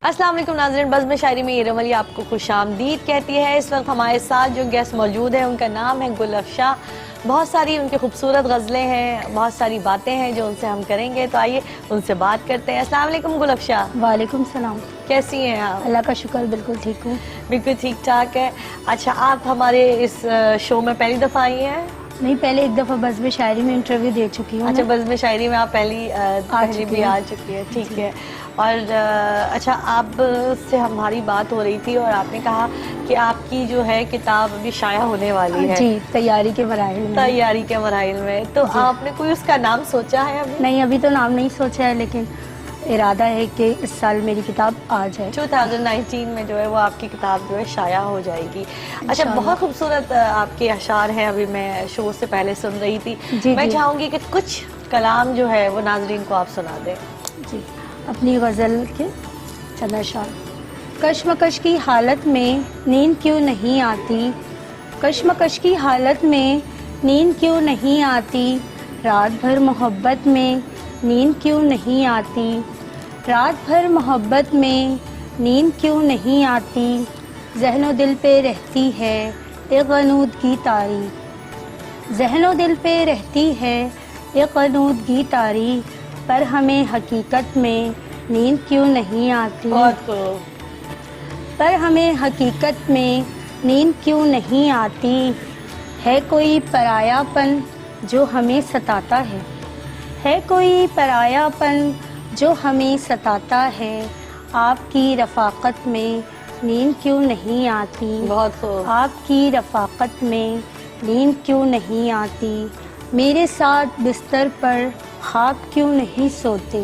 अस्सलाम वालेकुम नाज़रीन, बज़्म शायरी में इरम अली आपको खुश आमदीद कहती है। इस वक्त हमारे साथ जो गेस्ट मौजूद है उनका नाम है गुल अफ़शा। बहुत सारी उनकी खूबसूरत गज़लें हैं, बहुत सारी बातें हैं जो उनसे हम करेंगे, तो आइए उनसे बात करते हैं। अस्सलाम वालेकुम गुल अफ़शा। वालेकुम सलाम। कैसी हैं आप? अल्लाह का शुक्र, बिल्कुल ठीक हूँ। बिल्कुल ठीक ठाक है। अच्छा, आप हमारे इस शो में पहली दफ़ा आई हैं? नहीं, पहले एक दफ़ा बज़्म शायरी में इंटरव्यू दे चुकी हूँ। अच्छा, बज़्म शायरी में आप पहली भी आ चुकी है, ठीक है। और अच्छा, आप से हमारी बात हो रही थी और आपने कहा कि आपकी जो है किताब अभी शाया होने वाली है। जी, तैयारी के मराहिल में। तो आपने कोई उसका नाम सोचा है अभी? नहीं, अभी तो नाम नहीं सोचा है, लेकिन इरादा है कि इस साल मेरी किताब आ जाए। 2019 में जो है वो आपकी किताब जो है शाया हो जाएगी। अच्छा, बहुत खूबसूरत आपके अशार हैं, अभी मैं शो से पहले सुन रही थी। मैं चाहूँगी कि कुछ कलाम जो है वो नाजरीन को आप सुना दें। जी, अपनी गज़ल के चंद अशार। कश्मकश की हालत में नींद क्यों नहीं आती, कश्मकश की हालत में नींद क्यों नहीं आती, रात भर मोहब्बत में नींद क्यों नहीं आती, रात भर मोहब्बत में नींद क्यों नहीं आती, ज़हनो दिल पे रहती है एक गनूद की तारी, ज़हनो दिल पे रहती है एक गनूद की तारी, पर हमें हकीकत में नींद क्यों नहीं आती, पर हमें हकीकत में नींद क्यों नहीं आती, है कोई परायापन जो हमें सताता है कोई परायापन जो हमें सताता है, आपकी रफ़ाक़त में नींद क्यों नहीं आती, आपकी रफ़ाक़त में नींद क्यों नहीं आती, मेरे साथ बिस्तर पर ख्वाब क्यों नहीं सोते,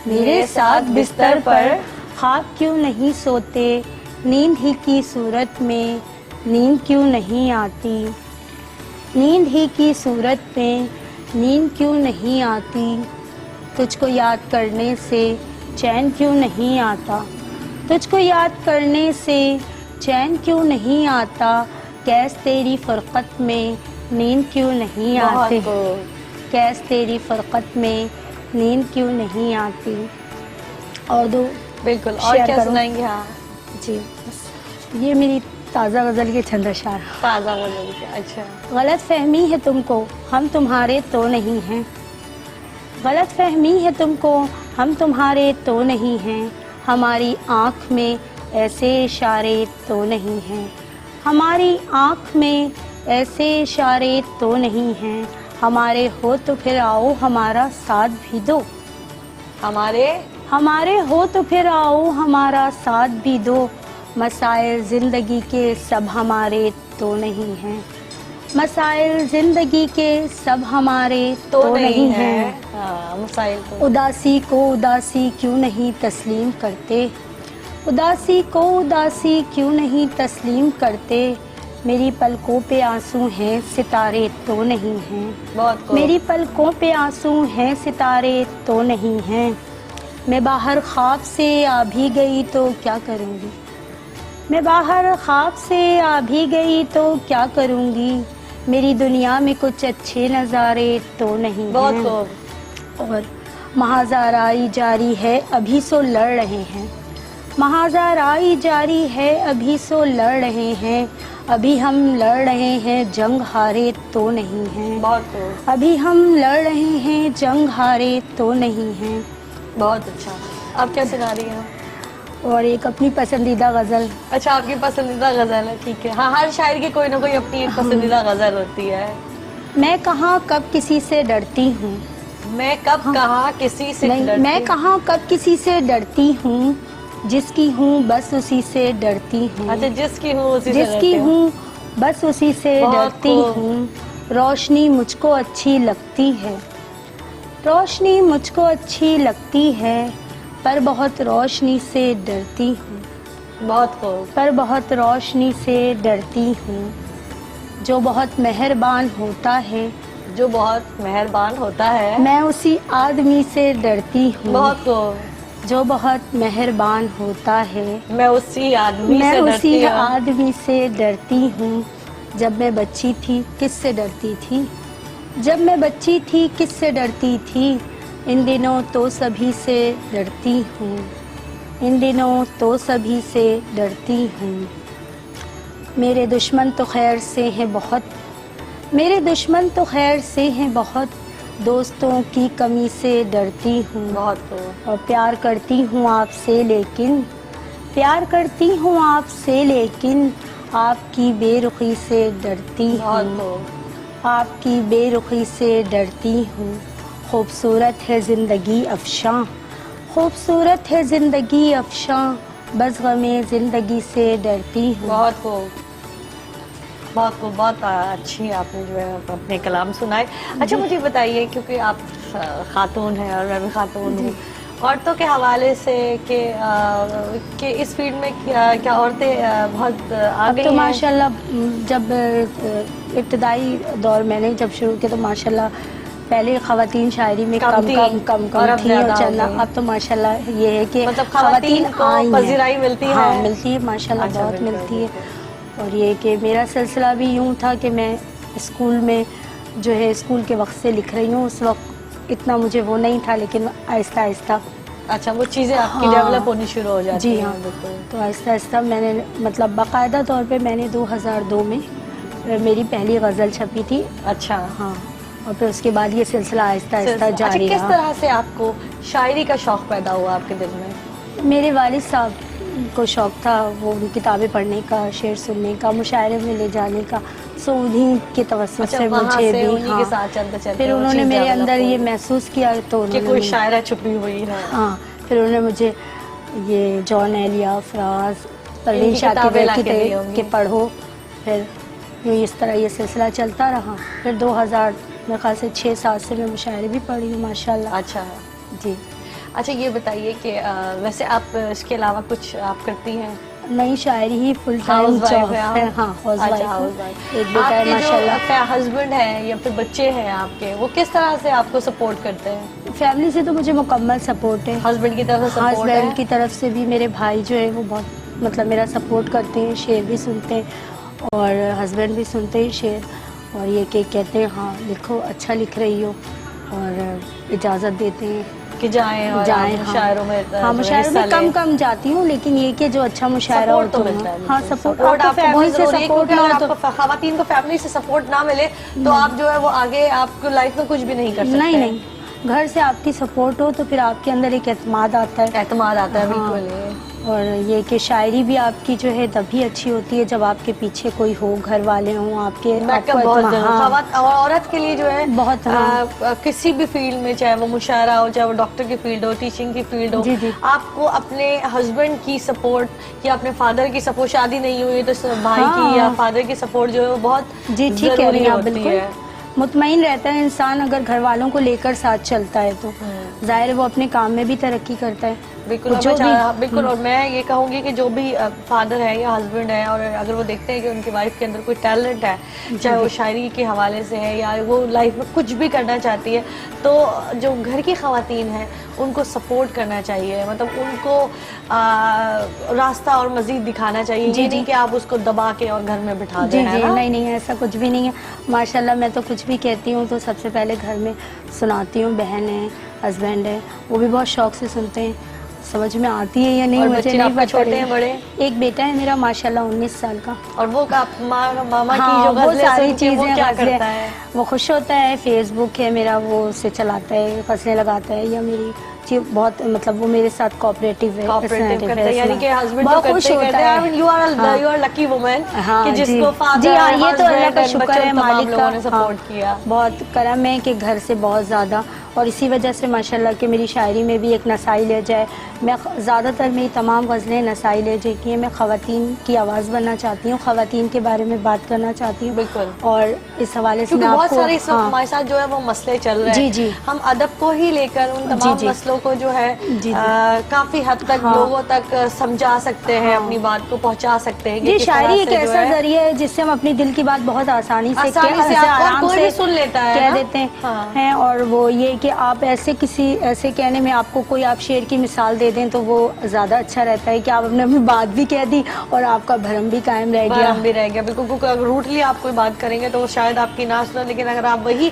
मेरे साथ बिस्तर पर ख्वाब क्यों नहीं सोते, नींद ही की सूरत में नींद क्यों नहीं आती, नींद ही की सूरत में नींद क्यों नहीं आती, तुझको याद करने से चैन क्यों नहीं आता, तुझको याद करने से चैन क्यों नहीं आता, कैस तेरी फ़ुरक़त में नींद क्यों नहीं आती, कैस तेरी फ़ुरक़त में नींद क्यों नहीं आती। और दो बिल्कुल, और क्या सुनाएंगे? हाँ जी, ये मेरी ताज़ा गज़ल के चंद अशार। ताज़ा गज़ल के, अच्छा। गलत फहमी है तुमको हम तुम्हारे तो नहीं हैं, गलत फहमी है तुमको हम तुम्हारे तो नहीं हैं, हमारी आँख में ऐसे इशारे तो नहीं हैं, हमारी आँख में ऐसे इशारे तो नहीं हैं, हमारे हो तो फिर आओ हमारा साथ भी दो, हमारे हो तो फिर आओ हमारा साथ भी दो, मसाइल ज़िंदगी के सब हमारे तो नहीं हैं, मसाइल ज़िंदगी के सब हमारे तो नहीं हैं, मसाइल तो। उदासी को उदासी क्यों नहीं तस्लीम करते, उदासी को उदासी क्यों नहीं तस्लीम करते, मेरी पलकों पे आंसू हैं सितारे तो नहीं हैं, मेरी पलकों पे आंसू हैं सितारे तो नहीं हैं, मैं बाहर ख्वाब से आ भी गई तो क्या करूँगी, मैं बाहर ख्वाब से आ भी गई तो क्या करूँगी, मेरी दुनिया में कुछ अच्छे नज़ारे तो नहीं हैं, और महाज़ाराई जारी है अभी सो लड़ रहे हैं, महाज़ाराई जारी है अभी सो लड़ रहे हैं, अभी हम लड़ रहे हैं जंग हारे तो नहीं हैं, अभी हम लड़ रहे हैं जंग हारे तो नहीं हैं। बहुत अच्छा। आप क्या सुना रही हैं? और एक अपनी पसंदीदा गज़ल। अच्छा, आपकी पसंदीदा गज़ल है, ठीक है। हाँ, हर शायर की कोई ना कोई अपनी एक पसंदीदा गज़ल होती है। मैं कहाँ कब किसी से डरती हूँ, मैं कब कहाँ किसी से डरती, मैं कहाँ कब किसी से डरती हूँ, जिसकी हूँ बस उसी से डरती हूँ, अच्छा, जिसकी हूँ उसी से जिसकी हूँ बस उसी से डरती हूँ, रोशनी मुझको अच्छी लगती है, रोशनी मुझको अच्छी लगती है, पर बहुत रोशनी से डरती हूँ, पर बहुत रोशनी से डरती हूँ, जो बहुत मेहरबान होता है, जो बहुत मेहरबान होता है, मैं उसी आदमी से डरती हूँ, जो बहुत मेहरबान होता है, मैं उसी आदमी से डरती हूँ, जब मैं बच्ची थी किससे डरती थी, जब मैं बच्ची थी किससे डरती थी, इन दिनों तो सभी से डरती हूँ, इन दिनों तो सभी से डरती हूँ, मेरे दुश्मन तो खैर से हैं बहुत, मेरे दुश्मन तो खैर से हैं बहुत, दोस्तों की कमी से डरती हूँ। बहुत और प्यार करती हूँ आपसे लेकिन, प्यार करती हूँ आपसे लेकिन आपकी बेरुखी से डरती हूँ, आपकी बेरुखी से डरती हूँ। खूबसूरत है ज़िंदगी अफ़शां, खूबसूरत है ज़िंदगी अफ़शां, बस गमे ज़िंदगी से डरती हूँ। बहुत खूब, बहुत खूब, बहुत अच्छी आपने जो है अपने कलाम सुनाए। अच्छा मुझे बताइए, क्योंकि आप खातून हैं और मैं भी खातून हूँ, औरतों के हवाले से कि इस फील्ड में क्या औरतें बहुत आगे तो हैं? माशाल्लाह जब इब्तदाई दौर मैंने जब शुरू किया तो माशाल्लाह पहले ख़वातीन शायरी में कम थी और चलना, अब तो माशाल्लाह ये है कि मतलब ख़वातीन को पज़ीराई मिलती है। हाँ मिलती है माशाल्लाह, अच्छा, बहुत मिलती है। और ये कि मेरा सिलसिला भी यूँ था कि मैं स्कूल में जो है स्कूल के वक्त से लिख रही हूँ, उस वक्त इतना मुझे वो नहीं था, लेकिन आहिस्ता आहिस्ता अच्छा वो चीज़ें आपकी हाँ, डेवलप होनी शुरू हो जाती जी हैं। हाँ, बिल्कुल। तो आहिस्ता आहिस्ता मैंने मतलब बाकायदा तौर पे मैंने 2002 में मेरी पहली गज़ल छपी थी। अच्छा हाँ, और फिर उसके बाद ये सिलसिला आहिस्ता आहिस्ता जारी अच्छा, किस रहा। तरह से आपको शायरी का शौक़ पैदा हुआ आपके दिल में? मेरे वालिद साहब को शौक़ था वो किताबें पढ़ने का, शेर सुनने का, मुशायरे में ले जाने का, सो उन्हीं के तवस्सुत अच्छा, से वहाँ मुझे से भी उन्हीं के साथ चलते चलते फिर वो उन्होंने चीज़ मेरे develop अंदर हुई। ये महसूस किया तो कि उन्होंने कोई शायरा छुपी हुई है। हाँ, फिर उन्होंने मुझे ये जॉन एलिया, फराज, परवीन इनकी शाकिर किताबें की लाके दी होंगी। के पढ़ो। फिर यूँ इस तरह ये सिलसिला चलता रहा। फिर 2000 मेरे ख्याल से 6-7 से मैं मुशायरे भी पढ़ी हूँ माशाल्लाह। अच्छा जी। अच्छा ये बताइए कि वैसे आप इसके अलावा कुछ आप करती हैं? नई शायरी ही फुल टाइम हाउसवाइफ जॉब है है। आप? हाँ, हाउसवाइफ अच्छा, हूँ। हाउसवाइफ। एक बेटा है आपके माशाल्लाह। जो हस्बैंड हैं या फिर बच्चे हैं आपके, वो किस तरह से आपको सपोर्ट करते हैं? फैमिली से तो मुझे मुकम्मल सपोर्ट है। हस्बैंड की तरफ से सपोर्ट है? हस्बैंड की तरफ से भी मेरे भाई जो है वो बहुत मतलब मेरा सपोर्ट करते हैं, शेर भी सुनते हैं और हस्बैंड भी सुनते हैं शेर, और ये कि कहते हैं हाँ लिखो, अच्छा लिख रही हो, और इजाज़त देते हैं कि जाएं और जाएं। आप मुशायरों में हाँ, मुशायरों में कम कम जाती हूँ, लेकिन ये कि जो अच्छा मुशायरा हो सपोर्ट तो मिलता है। हाँ, सपोर्ट आपको आपको बहुत फैमिली से जरूरी है, सपोर्ट क्योंकि ना अगर हो तो आपको खवातीन को फैमिली से सपोर्ट ना मिले तो आप जो है वो आगे आपको लाइफ में कुछ भी नहीं कर सकते। नहीं नहीं, घर से आपकी सपोर्ट हो तो फिर आपके अंदर एक एतमाद आता है, एतमाद आता है। हाँ। बिल्कुल। और ये कि शायरी भी आपकी जो है तभी अच्छी होती है जब आपके पीछे कोई हो, घर वाले हों आपके, बैकअप बहुत जरूरी है। औरत के लिए जो है बहुत किसी भी फील्ड में, चाहे वो मुशायरा हो, चाहे वो डॉक्टर की फील्ड हो, टीचिंग की फील्ड हो, जी, जी। आपको अपने हस्बैंड की सपोर्ट या अपने फादर की सपोर्ट, शादी नहीं हुई तो भाई हाँ। की या फादर की सपोर्ट जो है वो बहुत जी ठीक है, जरूरी आप होती बिल्कुल है। मुतमईन रहता है इंसान अगर घर वालों को लेकर साथ चलता है तो जाहिर है वो अपने काम में भी तरक्की करता है। बिल्कुल। जो भी बिल्कुल। और मैं ये कहूँगी कि जो भी फादर है या हस्बैंड है, और अगर वो देखते हैं कि उनकी वाइफ के अंदर कोई टैलेंट है, चाहे वो शायरी के हवाले से है या वो लाइफ में कुछ भी करना चाहती है, तो जो घर की ख़वातीन हैं उनको सपोर्ट करना चाहिए, मतलब उनको रास्ता और मज़ीद दिखाना चाहिए। ये नहीं कि आप उसको दबा के और घर में बिठा दें। जी, नहीं नहीं, ऐसा कुछ भी नहीं है माशाल्लाह। मैं तो कुछ भी कहती हूँ तो सबसे पहले घर में सुनाती हूँ, बहन है, हस्बैंड है, वो भी बहुत शौक से सुनते हैं। समझ में आती है या नहीं मुझे नहीं पता। छोटे हैं बड़े? एक बेटा है मेरा माशाल्लाह 19 साल का। और वो मामा हाँ, की जो वो गज़लें सारी सुनती है, वो चीज़ें क्या गज़लें करता है? वो खुश होता है, फेसबुक है मेरा वो उससे चलाता है, गज़लें लगाता है, या मेरी बहुत मतलब वो मेरे साथ कोऑपरेटिव है, कोऑपरेटिव करते हैं, यानी कि हस्बैंड बहुत जो खुश करते होता हैं। है। यू आर लकी वुमन कि जिसको फादर, जी हाँ, ये तो अल्लाह का शुक्र है, मालिक का ने सपोर्ट किया। बहुत करम है कि घर से बहुत ज़्यादा, और इसी वजह से माशाल्लाह कि मेरी शायरी में भी एक नसाई लहजा है। मैं ज़्यादातर मेरी तमाम गज़लें नसाई लहजे की हैं। मैं ख़वातीन की आवाज़ बनना चाहती हूँ, ख़वातीन के बारे में बात करना चाहती हूँ। बिल्कुल। और इस हवाले से क्योंकि मैं बहुत आपको सारे इस वक्त हमारे साथ जो है वो मसले चल रहे हैं। जी जी, हम अदब को ही लेकर उन तमाम मसलों को जो है काफी हद तक लोगों तक समझा सकते हैं, अपनी बात को पहुंचा सकते हैं। जी, शायरी एक ऐसा जरिया है जिससे हम अपनी दिल की बात बहुत आसानी से आराम से सुन लेता है, कह देते हैं। और वो ये کہ آپ ایسے کہنے میں آپ کو کوئی آپ شعر کی مثال دے دیں تو وہ زیادہ اچھا رہتا ہے کہ آپ نے اپنی بات بھی کہہ دی اور آپ کا بھرم بھی قائم رہ گیا. بھی رہ گیا بالکل, کیونکہ اگر روٹلی آپ کوئی بات کریں گے تو وہ شاید آپ کی نہ سنیں, لیکن اگر آپ وہی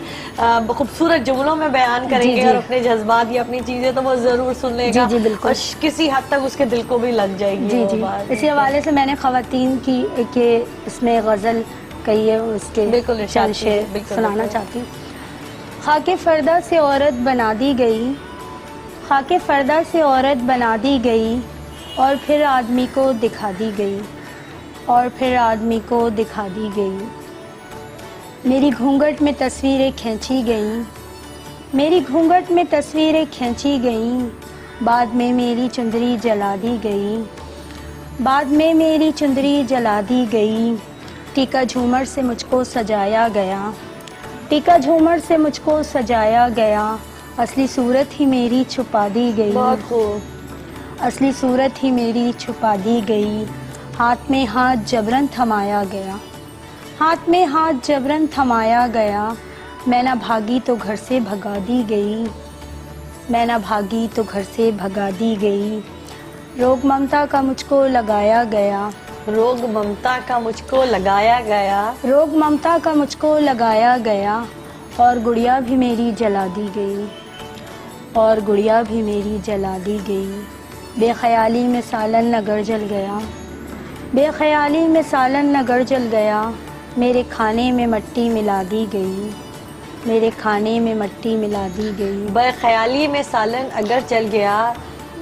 خوبصورت جملوں میں بیان کریں گے اور اپنے جذبات یا اپنی چیزیں تو وہ ضرور سن لے گا اور کسی حد تک اس کے دل کو بھی لگ جائے گی. جی اسی حوالے سے میں نے خواتین کی کہ اس میں غزل کہی ہے, اس کے چند شعر سنانا چاہتی ہوں. خاک فردہ سے عورت بنا دی گئی, خاک فردہ سے عورت بنا دی گئی اور پھر آدمی کو دکھا دی گئی, اور پھر آدمی کو دکھا دی گئی. میری گھونگھٹ میں تصویریں کھینچی گئیں, میری گھونگھٹ میں تصویریں کھینچی گئیں, بعد میں میری چندری جلا دی گئی, بعد میں میری چندری جلا دی گئی. ٹیکا جھومر سے مجھ کو سجایا گیا, ٹیکا جھومر سے مجھ کو سجایا گیا, اصلی صورت ہی میری چھپا دی گئی, بہت خوب, اصلی صورت ہی میری چھپا دی گئی. ہاتھ میں ہاتھ جبرن تھمایا گیا, ہاتھ میں ہاتھ جبرن تھمایا گیا. میں نہ بھاگی تو گھر سے بھگا دی گئی, میں نہ بھاگی تو گھر سے بھگا دی گئی. روگ ممتا کا مجھ کو لگایا گیا, روگ ممتا کا مجھ کو لگایا گیا, روگ ممتا کا مجھ کو لگایا گیا, اور گڑیا بھی میری جلا دی گئی, اور گڑیا بھی میری جلا دی گئی. بے خیالی میں سالن نگر جل گیا, بے خیالی میں سالن نگر جل گیا. میرے کھانے میں مٹی ملا دی گئی, میرے کھانے میں مٹی ملا دی گئی. بے خیالی میں سالن اگر چل گیا,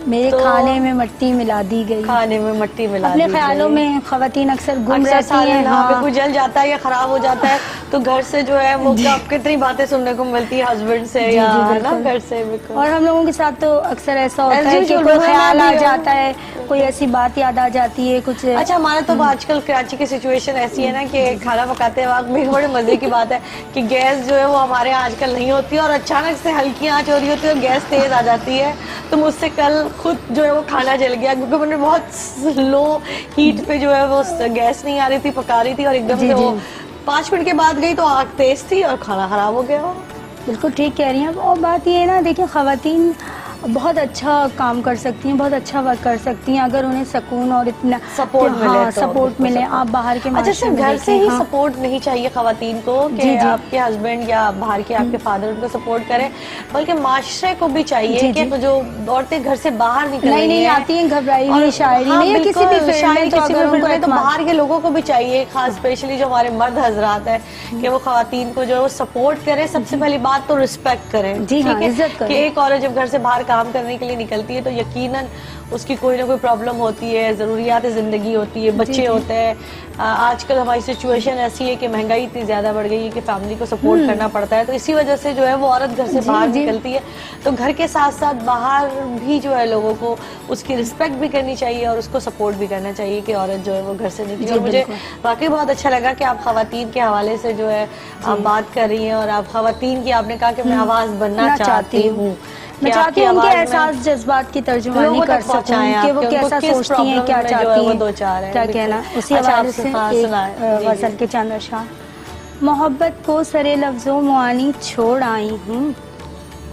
میرے کھانے میں مٹی ملا دی گئی, کھانے میں مٹی ملا دی اپنے گئی. خیالوں میں خواتین اکثر گم رہتی ہیں. بالکل جل جاتا ہے یا خراب ہو جاتا ہے تو گھر سے جو ہے وہ آپ کتنی باتیں سننے کو ملتی ہے ہسبینڈ سے یا نا گھر سے. اور ہم لوگوں کے ساتھ تو اکثر ایسا ہوتا ہے کہ کوئی خیال آ جاتا ہے, کوئی ایسی بات یاد آ جاتی ہے کچھ. اچھا ہمارا تو آج کل کراچی کی سچویشن ایسی ہے نا کہ کھانا پکاتے وقت بھی بڑے مزے کی بات ہے کہ گیس جو ہے وہ ہمارے یہاں آج کل نہیں ہوتی اور اچانک سے ہلکی آنچ ہو رہی ہوتی ہے اور گیس تیز آ جاتی ہے. تو مجھ سے کل خود جو ہے وہ کھانا جل گیا کیونکہ میں نے بہت لو ہیٹ پہ جو ہے وہ گیس نہیں آ رہی تھی, پکا رہی تھی, اور ایک دم سے وہ 5 منٹ کے بعد گئی تو آگ تیز تھی اور کھانا خراب ہو گیا. بالکل ٹھیک کہہ رہی ہیں. اور بات یہ ہے نا, دیکھیں خواتین بہت اچھا کام کر سکتی ہیں, بہت اچھا ورک کر سکتی ہیں اگر انہیں سکون اور اتنا سپورٹ ملے. آپ باہر کے اچھا گھر سے ہی سپورٹ نہیں چاہیے خواتین کو کہ آپ کے ہسبینڈ یا باہر کے آپ کے فادر ان کو سپورٹ کریں, بلکہ معاشرے کو بھی چاہیے کہ جو عورتیں گھر سے باہر نکل رہی ہیں, نہیں آتی ہیں گھبرائی ہوئی شاعری میں یا کسی بھی فیلڈ میں, تو باہر کے لوگوں کو بھی چاہیے, خاص اسپیشلی جو ہمارے مرد حضرات ہیں, کہ وہ خواتین کو جو ہے وہ سپورٹ کریں. سب سے پہلی بات تو رسپیکٹ کریں, ٹھیک ہے, کہ ایک عورت جب گھر سے باہر کام کرنے کے لیے نکلتی ہے تو یقیناً اس کی کوئی نہ کوئی پرابلم ہوتی ہے, ضروریات زندگی ہوتی ہے, بچے ہوتے ہیں. آج کل ہماری سچویشن ایسی ہے کہ مہنگائی اتنی زیادہ بڑھ گئی ہے کہ فیملی کو سپورٹ کرنا پڑتا ہے, تو اسی وجہ سے جو ہے وہ عورت گھر سے باہر نکلتی ہے. تو گھر کے ساتھ ساتھ باہر بھی جو ہے لوگوں کو اس کی رسپیکٹ بھی کرنی چاہیے اور اس کو سپورٹ بھی کرنا چاہیے کہ عورت جو ہے وہ گھر سے نکلی. اور مجھے واقعی بہت اچھا لگا کہ آپ خواتین کے حوالے سے جو ہے آپ بات کر رہی ہیں, اور آپ خواتین کی آپ نے کہا کہ میں آواز بننا چاہتی ہوں, میں چاہتی ہوں ان کے احساس جذبات کی ترجمانی کر سکوں کہ وہ کیسا سوچتی ہیں, کیا چاہتی ہیں, کیا کہنا. اسی حوالے سے غزل کے چند اشعار. محبت کو سرے لفظوں معانی چھوڑ آئی ہوں,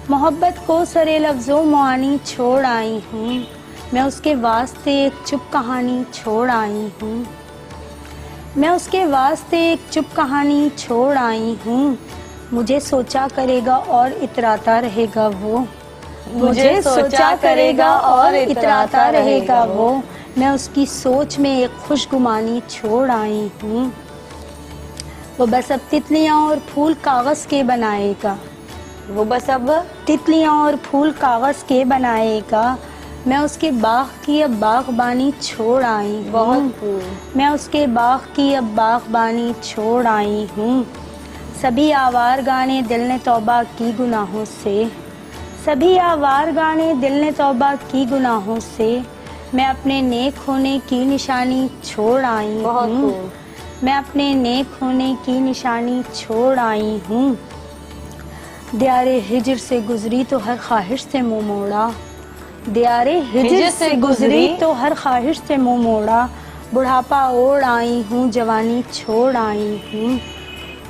محبت کو سرے لفظوں معانی چھوڑ آئی ہوں, میں اس کے واسطے ایک چپ کہانی چھوڑ آئی ہوں, میں اس کے واسطے ایک چپ کہانی چھوڑ آئی ہوں. مجھے سوچا کرے گا اور اتراتا رہے گا وہ, مجھے سوچا کرے گا اور اتراتا رہے گا وہ, میں اس کی سوچ میں ایک خوشگمانی چھوڑ آئی ہوں. وہ بس اب تتلیاں اور پھول کاغذ کے بنائے گا, وہ بس اب تتلیاں اور پھول کاغذ کے بنائے گا, میں اس کے باغ کی اب باغبانی چھوڑ آئی ہوں, میں اس کے باغ کی اب باغبانی چھوڑ آئی ہوں. سبھی آوار گانے دل نے توبہ کی گناہوں سے, سبھی آوار گانے دل نے توبہ کی گناہوں سے, میں اپنے نیک ہونے کی نشانی چھوڑ آئی ہوں, میں اپنے نیک ہونے کی نشانی چھوڑ آئی ہوں. دیار ہجر سے گزری تو ہر خواہش سے منہ موڑا, دیار ہجر سے گزری تو ہر خواہش سے منہ موڑا, بڑھاپا اوڑھ آئی ہوں جوانی چھوڑ آئی ہوں,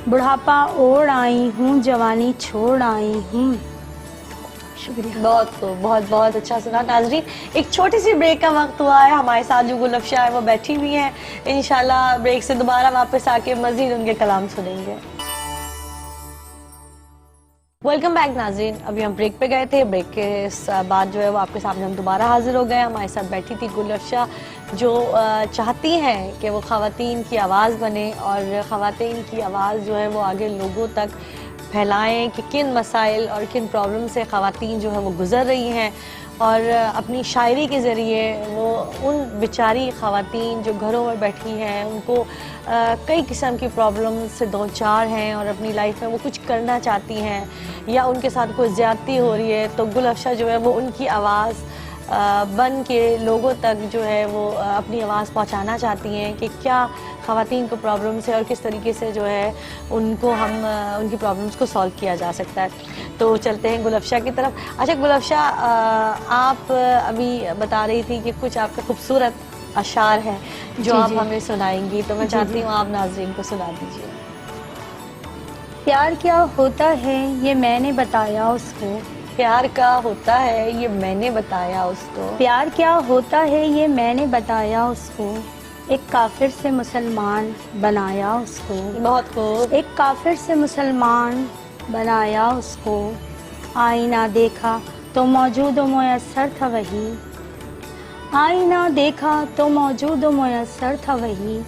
بڑھاپا اوڑھ آئی ہوں جوانی چھوڑ آئی ہوں. शुक्रिया। बहुत बहुत अच्छा सुना। नाजरीन, एक छोटी सी ब्रेक का वक्त हुआ है। हमारे साथ जो गुलफ्शा है वो बैठी हुई हैं। इंशाल्लाह ब्रेक से दोबारा वापस आके मजीद उनके कलाम सुनेंगे। वेलकम बैक नाजरीन। अभी हम ब्रेक पे गए थे। ब्रेक के बाद जो है वो आपके सामने हम दोबारा हाजिर हो गए। हमारे साथ बैठी थी गुलफ्शा, जो चाहती हैं कि वो ख़वातीन की आवाज़ बने और ख़वातीन की आवाज़ जो है वो आगे लोगों तक फैलाएं कि किन मसाइल और किन प्रॉब्लम से ख़वातीन जो है वो गुज़र रही हैं, और अपनी शायरी के ज़रिए वो उन बेचारी ख़वातीन जो घरों में बैठी हैं, उनको कई किस्म की प्रॉब्लम से दो चार हैं और अपनी लाइफ में वो कुछ करना चाहती हैं या उनके साथ कोई ज़्यादती हो रही है, तो गुलफ्शा जो है वो उनकी आवाज़ बन के लोगों तक जो है वो अपनी आवाज़ पहुंचाना चाहती हैं कि क्या ख़वातीन को प्रॉब्लम्स है और किस तरीके से जो है उनको हम उनकी प्रॉब्लम्स को सॉल्व किया जा सकता है। तो चलते हैं गुलफ्शा की तरफ। अच्छा गुलफ्शा, आप अभी बता रही थी कि कुछ आपका खूबसूरत अशार है जो आप हमें सुनाएंगी, तो मैं चाहती हूँ आप नाज़रीन को सुना दीजिए। प्यार क्या होता है ये मैंने बताया उसको, प्यार क्या होता है ये मैंने बताया उसको, प्यार क्या होता है ये मैंने बताया उसको, एक काफिर से मुसलमान बनाया उसको, बहुत खूब। एक काफिर से मुसलमान बनाया उसको, आईना देखा तो मौजूद व मुयस्सर था वही, आईना देखा तो मौजूद व मुयस्सर था वही,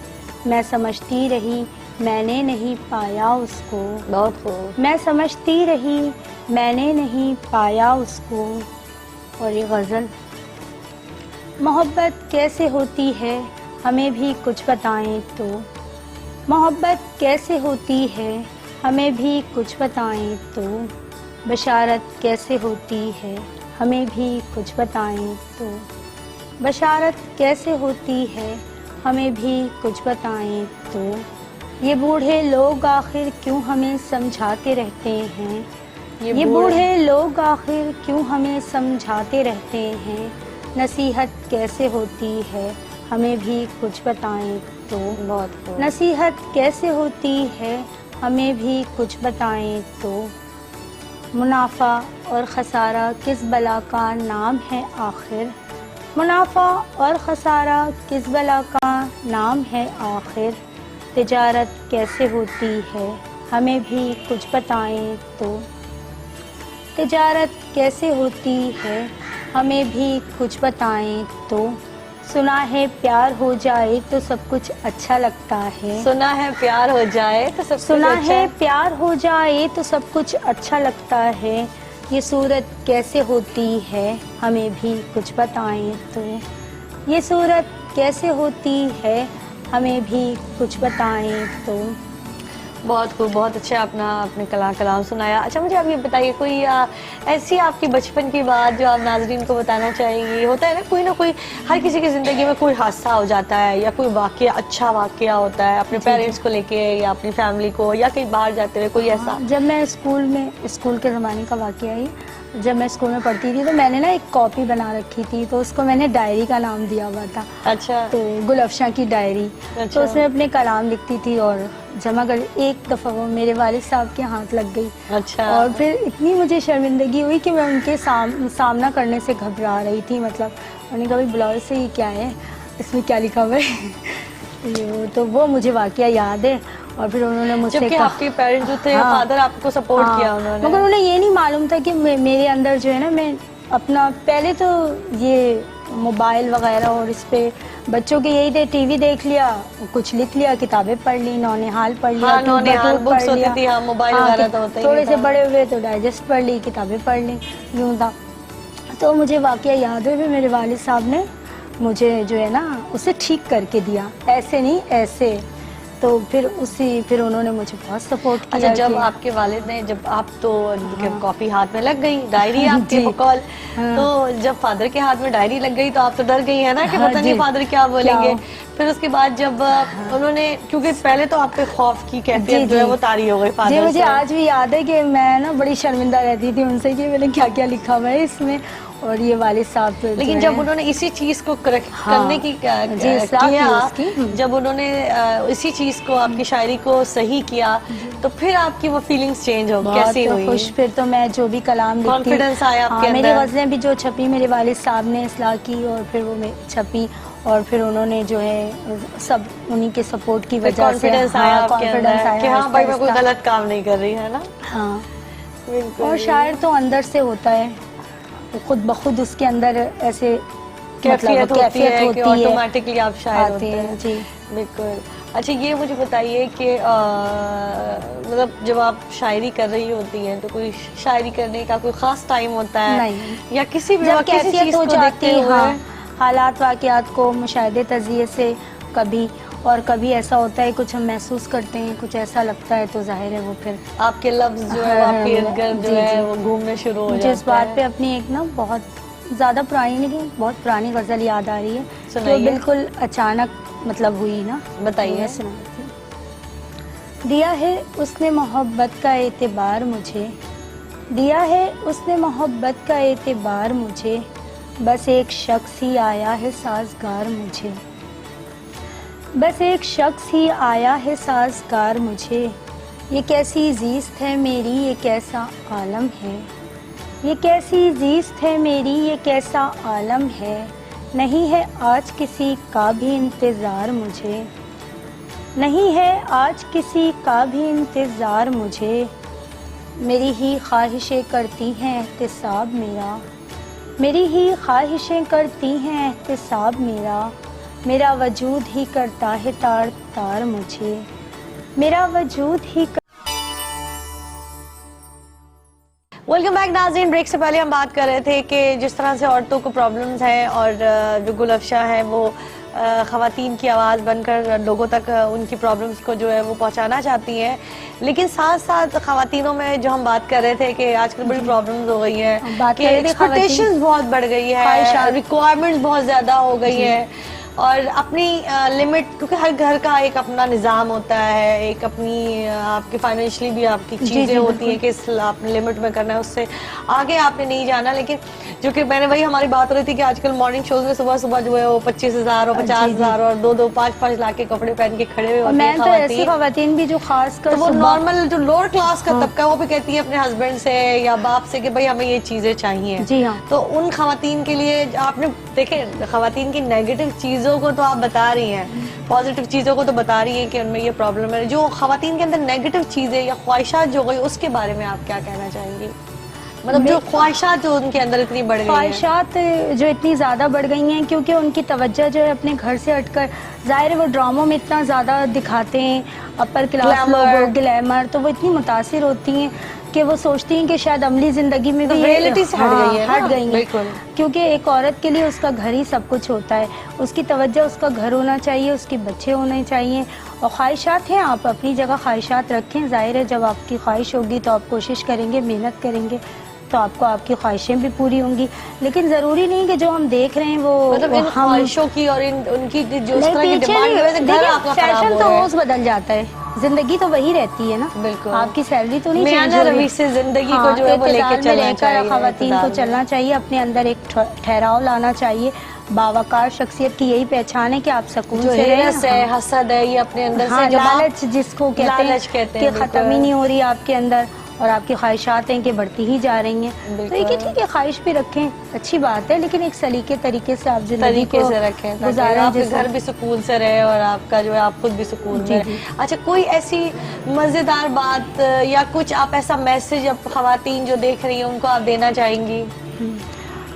मैं समझती रही मैंने नहीं पाया उसको, बहुत खूब। मैं समझती रही मैंने नहीं पाया उसको। और ये गज़ल, मोहब्बत कैसे होती है हमें भी कुछ बताएं तो, मोहब्बत कैसे होती है हमें भी कुछ बताएं तो, बशारत कैसे होती है हमें भी कुछ बताएं तो, बशारत कैसे होती है हमें भी कुछ बताएं तो, ये बूढ़े लोग आखिर क्यों हमें समझाते रहते हैं, ये बूढ़े लोग आखिर क्यों हमें समझाते रहते हैं, नसीहत कैसे होती है हमें भी कुछ बताएं तो, बहुत नसीहत कैसे होती है हमें भी कुछ बताएं तो, मुनाफा और खसारा किस बला का नाम है आखिर, मुनाफा और खसारा किस बला का नाम है आखिर, तिजारत कैसे होती है हमें भी कुछ बताएं तो, तिजारत कैसे होती है हमें भी कुछ बताएं तो, सुना है प्यार हो जाए तो सब कुछ अच्छा लगता है, सुना है प्यार हो जाए तो सब सुना है प्यार हो जाए तो सब कुछ अच्छा लगता है, ये सूरत कैसे होती है हमें भी कुछ बताएं तो, ये सूरत कैसे होती है हमें भी कुछ बताएं तो। बहुत खूब, बहुत अच्छा आपने कलाम सुनाया। अच्छा मुझे आप ये बताइए, कोई ऐसी आपकी बचपन की बात जो आप नाज़रीन को बताना चाहेंगी? होता है ना कोई हर किसी की ज़िंदगी में कोई हादसा हो जाता है या कोई वाक़या, अच्छा वाक़या होता है अपने पेरेंट्स को लेके या अपनी फैमिली को या कहीं बाहर जाते हुए, कोई ऐसा? जब मैं स्कूल के ज़माने का वाक़या है, जब मैं स्कूल में पढ़ती थी तो मैंने ना एक कॉपी बना रखी थी, तो उसको मैंने डायरी का नाम दिया हुआ था। अच्छा। तो गुलफ्शा की डायरी। अच्छा। तो उसमें अपने कलाम लिखती थी और जमा कर, एक दफ़ा वो मेरे वालिद साहब के हाथ लग गई। अच्छा। और फिर इतनी मुझे शर्मिंदगी हुई कि मैं उनके सामना करने से घबरा रही थी। मतलब उन्होंने कहा भाई ब्लाउज से ये क्या है, इसमें क्या लिखा हुआ है तो वो मुझे वाक़या याद है। और फिर उन्होंने मुझसे कहा, आपके पेरेंट्स जो थे, फादर आपको सपोर्ट किया उन्होंने, मगर उन्हें ये नहीं मालूम था कि मेरे अंदर जो है ना, मैं अपना पहले तो ये मोबाइल वगैरह और इस पे बच्चों के यही थे, टीवी देख लिया, कुछ लिख लिया, किताबें पढ़ ली, नौनिहाल पढ़ लिया, नौनिहाल बुक्स होती थी, मोबाइल वगैरह तो होता ही थोड़े से बड़े हुए तो डाइजेस्ट पढ़ ली, किताबें पढ़ ली, यूँ था। तो मुझे वाक़या याद है, मेरे वालिद साहब ने मुझे जो है ना उसे ठीक करके दिया, ऐसे नहीं ऐसे। तो फिर उन्होंने मुझे बहुत सपोर्ट किया। अच्छा, जब आपके वालिद ने, जब आप तो कॉपी हाथ में लग गई, डायरी आपके बकौल, तो जब फादर के हाथ में डायरी लग गई तो आप तो डर गई है ना कि पता नहीं फादर क्या बोलेंगे। फिर उसके बाद जब उन्होंने, क्योंकि पहले तो आप पे खौफ की कैफियत जो है वो तारी हो गई फादर से। मुझे आज भी याद है कि मैं ना बड़ी शर्मिंदा रहती थी उनसे कि मैंने क्या क्या लिखा हुआ है इसमें। اور یہ والد صاحب لیکن جب انہوں نے اسی چیز کو کرنے کی اصلاح کی اس کی، جب انہوں نے اسی چیز کو آپ کی شاعری کو صحیح کیا تو پھر آپ کی وہ فیلنگز چینج ہو کیسی ہوئی؟ خوش، پھر تو میں جو بھی کلام لکھتی کانفیڈنس آیا آپ کے میری اندر؟ غزلیں بھی جو چھپی میرے والد صاحب نے اصلاح کی اور پھر وہ چھپی، اور پھر انہوں نے جو ہے سب انہی کے سپورٹ کی وجہ سے کانفیڈنس آیا آپ کے اندر کہ ہاں بھائی میں کوئی غلط کام نہیں کر رہی ہے نا؟ ہاں، اور شاعر تو اندر سے ہوتا ہے، خود بخود اس کے اندر ایسے کیفیت ہوتی ہے کہ ہے آٹومیٹکلی آپ شاعر ہوتے ہیں۔ جی بالکل۔ اچھا یہ مجھے بتائیے کہ مطلب جب آپ شاعری کر رہی ہوتی ہیں تو کوئی شاعری کرنے کا کوئی خاص ٹائم ہوتا ہے نہیں، یا کسی بھی جب وقت کسی کیفیت چیز ہو کو جاتی دیکھتے ہوئے؟ ہاں، حالات واقعات کو مشاہدے تجزیے سے کبھی، اور کبھی ایسا ہوتا ہے کچھ ہم محسوس کرتے ہیں، کچھ ایسا لگتا ہے تو ظاہر ہے وہ پھر آپ کے لفظ جو ہے وہ آپ کے ارد گرد جو ہے وہ گھومنے شروع ہو جاتے ہیں۔ جس بات پہ اپنی ایک نا بہت زیادہ پرانی نہیں، بہت پرانی غزل یاد آ رہی ہے جو سنائیے۔ بالکل اچانک مطلب ہوئی نا، بتائیے۔ دیا ہے اس نے محبت کا اعتبار مجھے، دیا ہے اس نے محبت کا اعتبار مجھے، بس ایک شخص ہی آیا ہے سازگار مجھے، بس ایک شخص ہی آیا ہے سازگار مجھے، یہ کیسی زیست ہے میری یہ کیسا عالم ہے، یہ کیسی زیست ہے میری یہ کیسا عالم ہے، نہیں ہے آج کسی کا بھی انتظار مجھے، نہیں ہے آج کسی کا بھی انتظار مجھے، میری ہی خواہشیں کرتی ہیں احتساب میرا، میری ہی خواہشیں کرتی ہیں احتساب میرا، میرا وجود ہی کرتا ہے تار تار مجھے، میرا وجود ہی ویلکم بیک ناظرین۔ بریک سے پہلے ہم بات کر رہے تھے کہ جس طرح سے عورتوں کو پرابلمز ہیں اور جو گل افشاں ہے وہ خواتین کی آواز بن کر لوگوں تک ان کی پرابلمز کو جو ہے وہ پہنچانا چاہتی ہیں، لیکن ساتھ ساتھ خواتینوں میں جو ہم بات کر رہے تھے کہ آج کل بڑی پرابلمز ہو گئی ہیں کہ ایکسپیکٹیشنز بہت بڑھ گئی ہے، ریکوائرمنٹس بہت زیادہ ہو گئی ہیں، اور اپنی لمٹ، کیونکہ ہر گھر کا ایک اپنا نظام ہوتا ہے، ایک اپنی آپ کی فائنینشلی بھی آپ کی چیزیں ہوتی ہیں کہ اس آپ نے لمٹ میں کرنا ہے، اس سے آگے آپ نے نہیں جانا۔ لیکن جو کہ میں نے وہی ہماری بات ہو رہی تھی کہ آج کل مارننگ شوز میں صبح صبح جو ہے وہ 25,000 اور 50,000 اور 2-2 5-5 لاکھ کے کپڑے پہن کے کھڑے ہوئے ہوتے ہیں میں تو ایسی خواتین بھی جو خاص کر تو وہ نارمل جو لوور کلاس کا طبقہ وہ بھی کہتی ہے اپنے ہسبینڈ سے یا باپ سے کہ بھائی ہمیں یہ چیزیں چاہیے۔ جی ہاں، تو ان خواتین کے لیے آپ نے دیکھیں خواتین کی نیگیٹو چیزوں کو تو آپ بتا رہی ہیں، پازیٹیو چیزوں کو تو بتا رہی ہیں کہ ان میں یہ پرابلم ہے، جو خواتین کے اندر نیگیٹو چیزیں یا خواہشات جو گئی اس کے بارے میں آپ کیا کہنا چاہیں گی؟ مطلب جو خواہشات جو ان کے اندر اتنی بڑھ گئی ہیں، خواہشات جو اتنی زیادہ بڑھ گئی ہیں کیونکہ ان کی توجہ جو ہے اپنے گھر سے ہٹ کر، ظاہر ہے وہ ڈراموں میں اتنا زیادہ دکھاتے ہیں اپر کلاس لوگ گلیمر، تو وہ اتنی متاثر ہوتی ہیں کہ وہ سوچتی ہیں کہ شاید عملی زندگی میں بھی ریئلٹی سے ہٹ گئی ہیں، کیونکہ ایک عورت کے لیے اس کا گھر ہی سب کچھ ہوتا ہے، اس کی توجہ اس کا گھر ہونا چاہیے، اس کے بچے ہونے چاہیے، اور خواہشات ہیں آپ اپنی جگہ خواہشات رکھیں، ظاہر ہے جب آپ کی خواہش ہوگی تو آپ کوشش کریں گے، محنت کریں گے تو آپ کو آپ کی خواہشیں بھی پوری ہوں گی، لیکن ضروری نہیں کہ جو ہم دیکھ رہے ہیں وہ مطلب ان خواہشوں کی اور ان کی جو اس طرح کی ڈیمانڈ ہے گھر آپ کا خراب فیشن ہو تو رہا ہے۔ روز بدل جاتا ہے، زندگی تو وہی رہتی ہے نا، بالکل آپ کی سیلری تو نہیں چینج میانہ ہو رہی، روی سے زندگی کو جو ہے وہ لے کے چلنا چاہیے، خواتین کو چلنا چاہیے، اپنے اندر ایک ٹھہراؤ لانا چاہیے، باوقار شخصیت کی یہی پہچان ہے کہ آپ سکون سے رہیں، ہرس ہے، حسد ہے، یہ اپنے اندر سے لالچ جس کو کہتے ہیں کہ ختم ہی نہیں ہو رہی آپ کے اندر، اور آپ کی خواہشات ہیں کہ بڑھتی ہی جا رہی ہیں، تو یہ کہ ٹھیک ہے خواہش بھی رکھیں، اچھی بات ہے، لیکن ایک سلیقے طریقے سے آپ زندگی کو رکھیں گزاریں، آپ کے گھر بھی سکون سے رہے اور آپ کا جو ہے آپ خود بھی سکون میں رہے۔ اچھا کوئی ایسی مزیدار بات یا کچھ آپ ایسا میسج اب خواتین جو دیکھ رہی ہیں ان کو آپ دینا چاہیں گی؟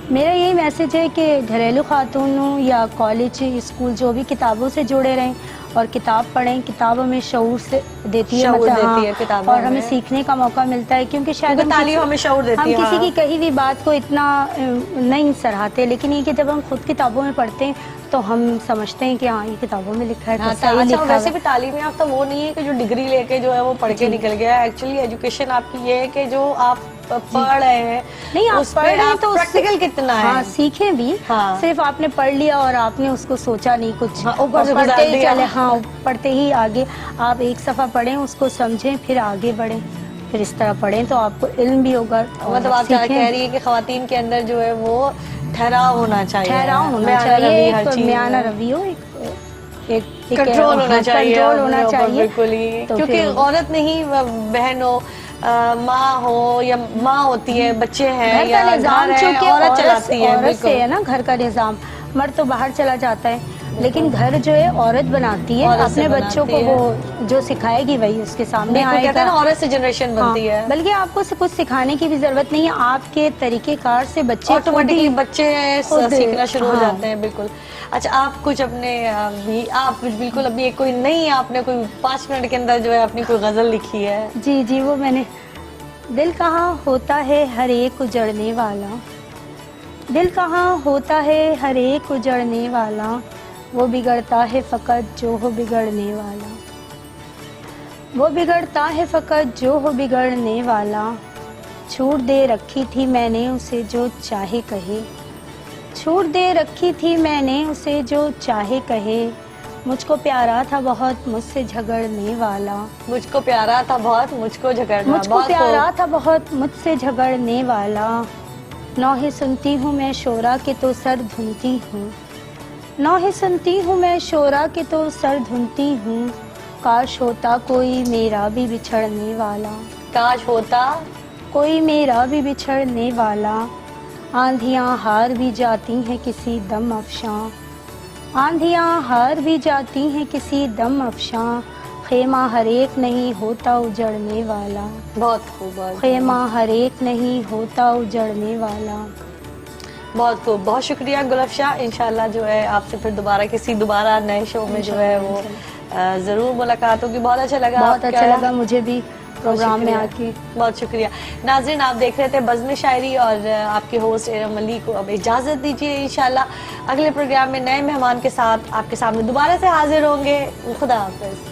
میرا یہی میسج ہے کہ گھریلو خاتونوں یا کالج اسکول جو بھی کتابوں سے جڑے رہیں اور کتاب پڑھیں، کتاب ہمیں شعور سے دیتی ہے، اور ہمیں سیکھنے کا موقع ملتا ہے، کیونکہ شاید تعلیم ہمیں شعور دیتی ہے، ہم کسی کی کہی ہوئی بات کو اتنا نہیں سراہتے، لیکن یہ کہ جب ہم خود کتابوں میں پڑھتے ہیں تو ہم سمجھتے ہیں کہ ہاں یہ کتابوں میں لکھا ہے تو صحیح لکھا ہے۔ ویسے بھی تعلیم یافتہ وہ نہیں ہے کہ جو ڈگری لے کے جو ہے وہ پڑھ کے نکل گیا ہے، ایکچولی ایجوکیشن آپ کی یہ ہے کہ جو آپ پڑھ رہے ہیں نہیں، آپ پڑھ رہے ہیں تو پریکٹیکل کتنا ہے، ہاں سیکھیں بھی، صرف آپ نے پڑھ لیا اور آپ نے اس کو سوچا نہیں کچھ، اوپر سے پڑھتے ہی چلے، ہاں پڑھتے ہی آگے، آپ ایک صفحہ پڑھیں اس کو سمجھیں پھر آگے بڑھیں، پھر اس طرح پڑھیں تو آپ کو علم بھی ہوگا. مطلب آپ کہہ رہی ہے کہ خواتین کے اندر جو ہے وہ ٹھہراؤ ہونا چاہیے, ٹھہراؤ ہونا چاہیے, ایک میانہ روی ہو, ایک کنٹرول ہونا چاہیے, کنٹرول ہونا چاہیے بالکل ہی, کیونکہ عورت نہیں بہن ہو, ماں ہو یا ماں ہوتی ہے, بچے ہیں گھر یا کا نظام, چونکہ عورت چلاتی ہے, عورت سے ہے نا گھر کا نظام. مرد تو باہر چلا جاتا ہے, لیکن گھر جو ہے عورت بناتی ہے. اپنے بچوں کو وہ جو سکھائے گی وہی اس کے سامنے آئے کہتے ہیں نا عورت سے جنریشن بنتی ہے. بلکہ آپ کو کچھ سکھانے کی بھی ضرورت نہیں ہے, آپ کے طریقہ کار سے بچے آٹومیٹکلی بچے سیکھنا شروع ہو جاتے ہیں. بالکل. اچھا, آپ کچھ اپنے آپ بالکل ابھی کوئی نہیں, آپ نے کوئی 5 منٹ کے اندر جو ہے اپنی کوئی غزل لکھی ہے؟ جی وہ میں نے, دل کہاں ہوتا ہے ہر ایک اجڑنے والا, دل کہاں ہوتا ہے ہر ایک اجڑنے والا, وہ بگڑتا ہے فقط جو ہو بگڑنے والا, وہ بگڑتا ہے فقط جو ہو بگڑنے والا. چھوٹ دے رکھی تھی میں نے اسے جو چاہے کہے, چھوٹ دے رکھی تھی میں نے اسے جو چاہے کہے, مجھ کو پیارا تھا بہت مجھ سے جھگڑنے والا, مجھ کو پیارا تھا بہت مجھ کو جھگڑنا, مجھ کو پیارا تھا بہت مجھ سے جھگڑنے والا. نوحے سنتی ہوں میں شورا کے تو سر دھنتی ہوں, نوحے سنتی ہوں میں شورا کے تو سر دھنتی ہوں, کاش ہوتا کوئی میرا بھی بچھڑنے والا, کاش ہوتا کوئی میرا بھی بچھڑنے والا. آندھیاں ہار بھی جاتی ہیں کسی دم افشاں, آندھیاں ہار بھی جاتی ہیں کسی دم افشاں, خیمہ ہر ایک نہیں ہوتا اجڑنے والا, بہت خوب, خیمہ ہر ایک نہیں ہوتا اجڑنے والا. بہت خوب, بہت شکریہ گلفشا. انشاءاللہ جو ہے آپ سے پھر دوبارہ نئے شو میں جو ہے وہ ضرور ملاقات ہوگی. بہت اچھا لگا, بہت اچھا لگا مجھے بھی پروگرام میں آ کے, بہت شکریہ. ناظرین, آپ دیکھ رہے تھے بزم شاعری اور آپ کے ہوسٹ ارم علی کو اب اجازت دیجیے. انشاءاللہ اگلے پروگرام میں نئے مہمان کے ساتھ آپ کے سامنے دوبارہ سے حاضر ہوں گے. خدا حافظ.